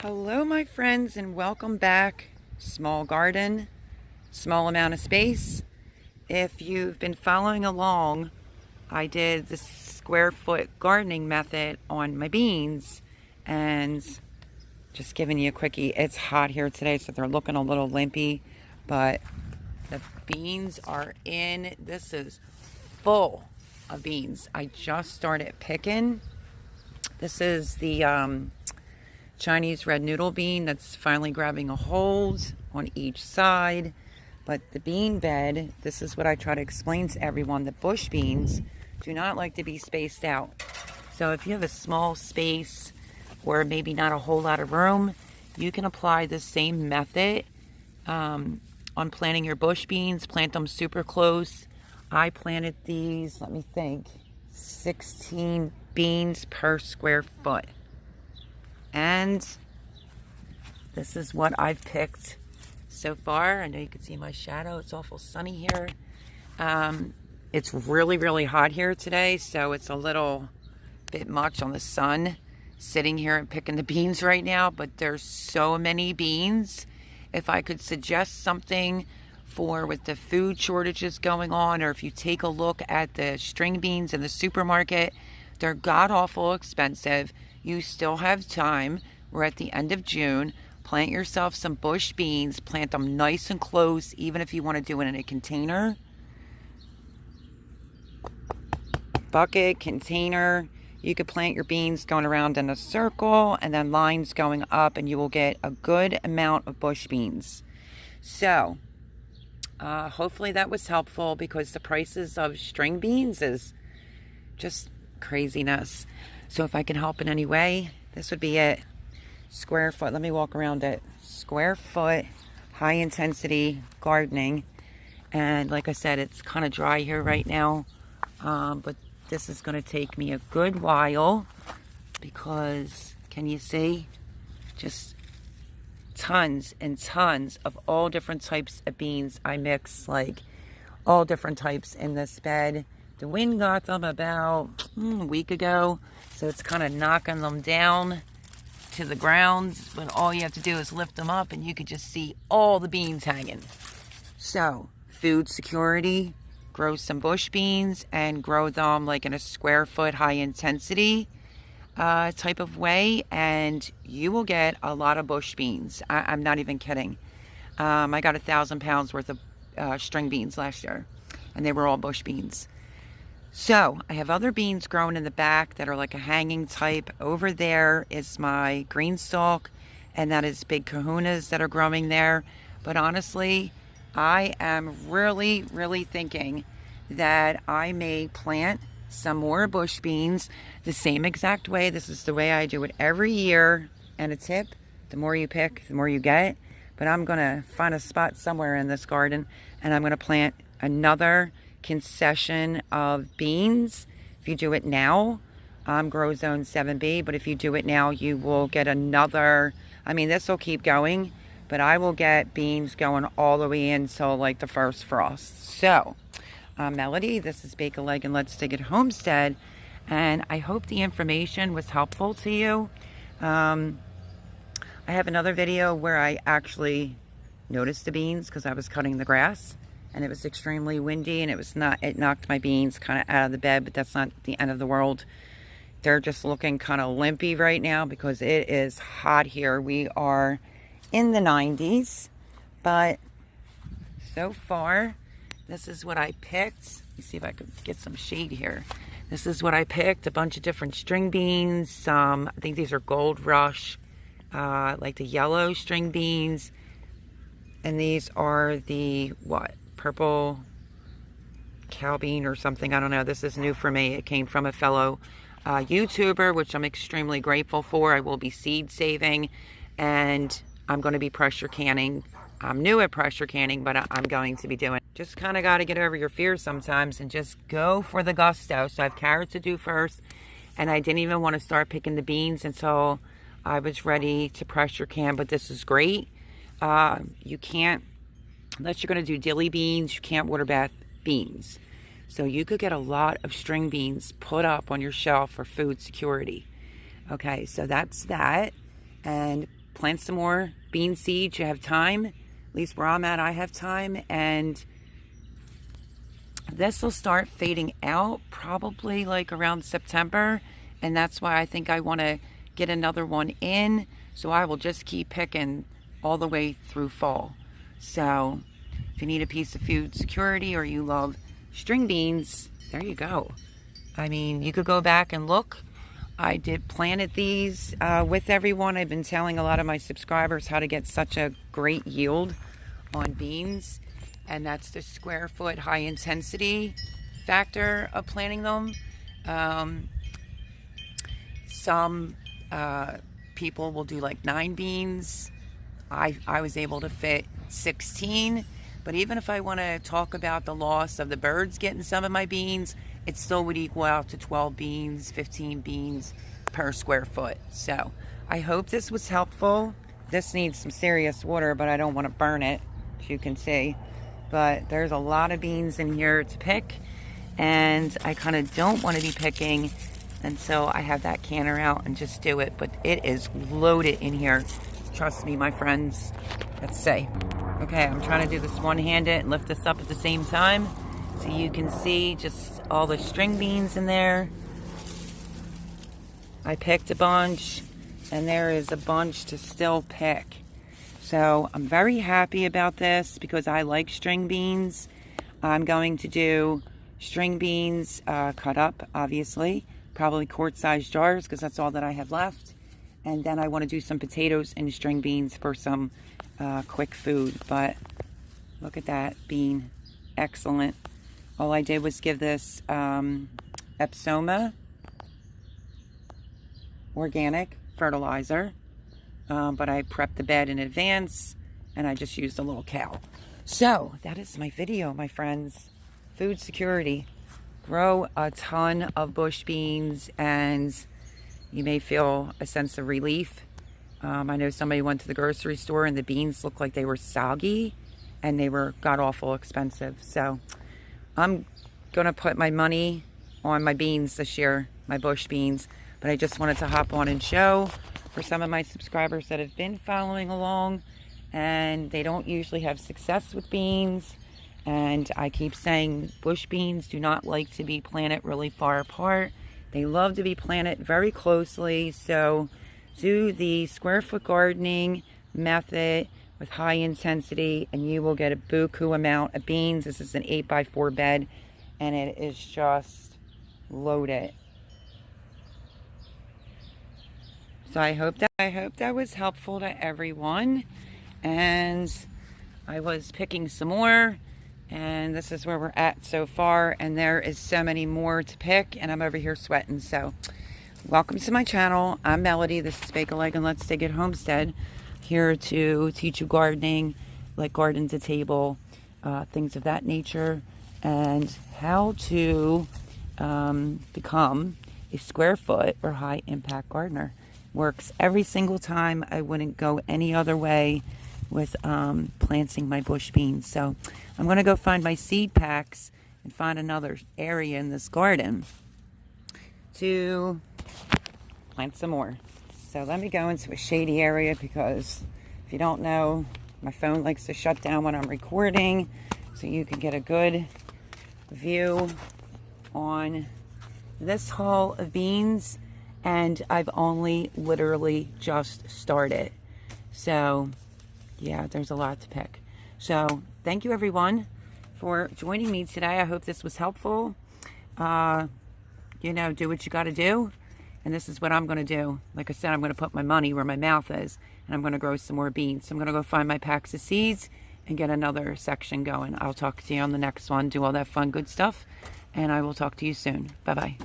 Hello my friends, and welcome back. Small garden, small amount of space. If you've been following along, I did the square foot gardening method on my beans, and just giving you a quickie. It's hot here today, so they're looking a little limpy, but the beans are in. This is full of beans. I just started picking. This is the Chinese red noodle bean that's finally grabbing a hold on each side. But the bean bed, this is what I try to explain to everyone, that bush beans do not like to be spaced out. So if you have a small space or maybe not a whole lot of room, you can apply the same method on planting your bush beans. Plant them super close. I planted these, let me think, 16 beans per square foot. And this is what I've picked so far. I know you can see my shadow. It's awful sunny here. It's really hot here today, so it's a little bit much on the sun sitting here and picking the beans right now, but there's so many beans. If I could suggest something for with the food shortages going on, or if you take a look at the string beans in the supermarket, they're god-awful expensive. You still have time. We're at the end of June. Plant yourself some bush beans. Plant them nice and close, even if you want to do it in a container. Bucket, container. You could plant your beans going around in a circle and then lines going up, and you will get a good amount of bush beans. So, hopefully that was helpful, because the prices of string beans is just craziness. So if I can help in any way, this would be it. Square foot, let me walk around it. Square foot, high intensity gardening. And like I said, it's kind of dry here right now. But this is going to take me a good while, because, can you see? Just tons and tons of all different types of beans. I mix like all different types in this bed. The wind got them about a week ago, so it's kind of knocking them down to the ground. But all you have to do is lift them up, and you could just see all the beans hanging. So, food security, grow some bush beans and grow them like in a square foot high intensity type of way, and you will get a lot of bush beans. I'm not even kidding. I got 1,000 pounds worth of string beans last year, and they were all bush beans. So I have other beans growing in the back that are like a hanging type. Over there is my green stalk, and that is big kahunas that are growing there. But honestly, I am really thinking that I may plant some more bush beans the same exact way. This is the way I do it every year. And a tip, the more you pick, the more you get. But I'm gonna find a spot somewhere in this garden, and I'm gonna plant another concession of beans. If you do it now, grow zone 7B, but if you do it now, you will get another, I mean, this will keep going, but I will get beans going all the way in until like the first frost. So, Melody, this is Bake a Leg and Let's Dig It Homestead, and I hope the information was helpful to you. I have another video where I actually noticed the beans because I was cutting the grass, and it was extremely windy, and it knocked my beans kind of out of the bed, but that's not the end of the world. They're just looking kind of limpy right now because it is hot here. We are in the 90s, but so far, this is what I picked. Let me see if I could get some shade here. This is what I picked, a bunch of different string beans. I think these are Gold Rush, like the yellow string beans. And these are the, purple cow bean or something. I don't know. This is new for me. It came from a fellow YouTuber, which I'm extremely grateful for. I will be seed saving, and I'm going to be pressure canning. I'm new at pressure canning, but I'm going to be doing. Just kind of got to get over your fears sometimes and just go for the gusto. So I have carrots to do first, and I didn't even want to start picking the beans until I was ready to pressure can, but this is great. You can't, unless you're going to do dilly beans, you can't water bath beans. So you could get a lot of string beans put up on your shelf for food security. Okay, so that's that. And plant some more bean seeds. You have time. At least where I'm at, I have time. And this will start fading out probably like around September. And that's why I think I want to get another one in. So I will just keep picking all the way through fall. So if you need a piece of food security or you love string beans, there you go. I mean, you could go back and look. I did planted these with everyone. I've been telling a lot of my subscribers how to get such a great yield on beans. And that's the square foot high intensity factor of planting them. Some people will do like 9 beans. I was able to fit 16. But even if I want to talk about the loss of the birds getting some of my beans, it still would equal out to 12 beans, 15 beans per square foot. So I hope this was helpful. This needs some serious water, but I don't want to burn it, as you can see. But there's a lot of beans in here to pick, and I kind of don't want to be picking until I have that canner out and just do it. But it is loaded in here. Trust me, my friends. Let's see. Okay, I'm trying to do this one-handed and lift this up at the same time so you can see just all the string beans in there. I picked a bunch, and there is a bunch to still pick. So I'm very happy about this because I like string beans. I'm going to do string beans cut up, obviously, probably quart-sized jars because that's all that I have left. And then I want to do some potatoes and string beans for some quick food. But look at that bean. Excellent. All I did was give this Epsoma organic fertilizer. But I prepped the bed in advance and I just used a little cow. So that is my video, my friends. Food security. Grow a ton of bush beans and you may feel a sense of relief. I know somebody went to the grocery store and the beans looked like they were soggy and they were god-awful expensive. So I'm gonna put my money on my beans this year, my bush beans. But I just wanted to hop on and show for some of my subscribers that have been following along and they don't usually have success with beans. And I keep saying bush beans do not like to be planted really far apart. They love to be planted very closely. So do the square foot gardening method with high intensity and you will get a buku amount of beans. This is an 8x4 bed and it is just loaded. So I hope that was helpful to everyone. And I was picking some more. And this is where we're at so far. And there is so many more to pick. And I'm over here sweating. So welcome to my channel. I'm Melody. This is Bake a Leg and Let's Dig It Homestead. Here to teach you gardening, like garden to table, things of that nature. And how to become a square foot or high impact gardener. Works every single time. I wouldn't go any other way with planting my bush beans. So I'm going to go find my seed packs and find another area in this garden to plant some more. So let me go into a shady area because if you don't know, my phone likes to shut down when I'm recording, so you can get a good view on this haul of beans. And I've only literally just started. So yeah, there's a lot to pick. So thank you everyone for joining me today. I hope this was helpful. You know, do what you got to do. And this is what I'm going to do. Like I said, I'm going to put my money where my mouth is. And I'm going to grow some more beans. So I'm going to go find my packs of seeds and get another section going. I'll talk to you on the next one. Do all that fun, good stuff. And I will talk to you soon. Bye-bye.